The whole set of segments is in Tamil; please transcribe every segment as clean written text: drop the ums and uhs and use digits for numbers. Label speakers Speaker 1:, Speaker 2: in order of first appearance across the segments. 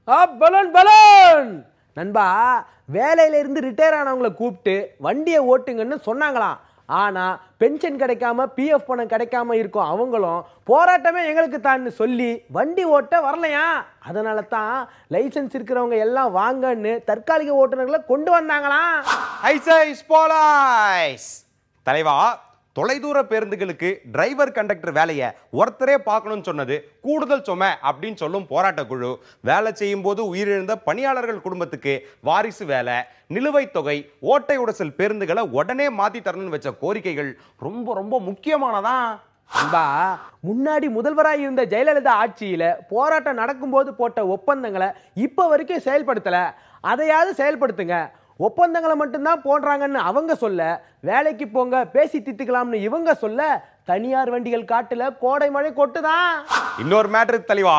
Speaker 1: பலூன் பலூன் நண்பா, வேலையில இருந்து ரிட்டையர் ஆனவங்களை கூப்பிட்டு வண்டியை ஓட்டுங்கன்னு சொன்னாங்களாம். ஆனா பென்ஷன் கிடைக்காம பிஎஃப் பணம் கிடைக்காம இருக்கும் அவங்களும் போராட்டமே எங்களுக்கு தான் சொல்லி வண்டி ஓட்ட வரலையா. அதனால தான் லைசன்ஸ் இருக்கிறவங்க எல்லாம் வாங்கன்னு தற்காலிக ஓட்டுநர்களை கொண்டு வந்தாங்களாம்.
Speaker 2: தலைவா, தொலைதூர பேருந்துகளுக்கு டிரைவர் கண்டக்டர் வேலையை ஒருத்தரே பார்க்கணும்னு சொன்னது கூடுதல் சுமை அப்படின்னு சொல்லும் போராட்ட குழு, வேலை செய்யும் போது உயிரிழந்த பணியாளர்கள் குடும்பத்துக்கு வாரிசு வேலை, நிலுவைத் தொகை, ஓட்டை உடசல் பேருந்துகளை உடனே மாத்தி தரணும்னு வச்ச கோரிக்கைகள் ரொம்ப ரொம்ப முக்கியமானதான்.
Speaker 1: அன்பா, முன்னாடி முதல்வராக இருந்த ஜெயலலிதா ஆட்சியில போராட்டம் நடக்கும்போது போட்ட ஒப்பந்தங்களை இப்ப வரைக்கும் செயல்படுத்தல. அதையாவது செயல்படுத்துங்க. ஒப்பந்தங்களை மட்டும்தான் போடுறாங்கன்னு அவங்க சொல்ல, வேலைக்கு போங்க பேசி தித்துக்கலாம்னு இவங்க சொல்ல, தனியார் வண்டிகள் காட்டுல கோடை மழை கொட்டுதான்.
Speaker 2: இன்னொரு மேட்ரு தலைவா,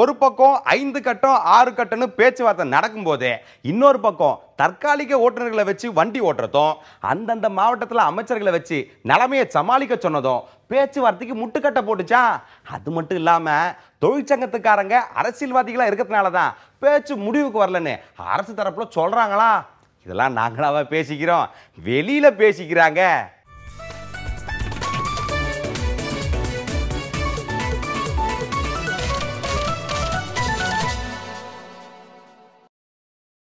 Speaker 2: ஒரு பக்கம் 5 கட்டம் 6 கட்டம்னு பேச்சுவார்த்தை நடக்கும் போதே இன்னொரு பக்கம் தற்காலிக ஓட்டுநர்களை வச்சு வண்டி ஓட்டுறதும், அந்தந்த மாவட்டத்தில் அமைச்சர்களை வச்சு நிலைமையை சமாளிக்க சொன்னதும் பேச்சுவார்த்தைக்கு முட்டுக்கட்டை போட்டுச்சா. அது மட்டும் இல்லாம தொழிற்சங்கத்துக்காரங்க அரசியல்வாதிகளா இருக்கிறதுனால தான் பேச்சு முடிவுக்கு வரலன்னு அரசு தரப்புல சொல்றாங்களா. இதெல்லாம் நாங்களாவா பேசிக்கிறோம், வெளியில பேசிக்கிறாங்க.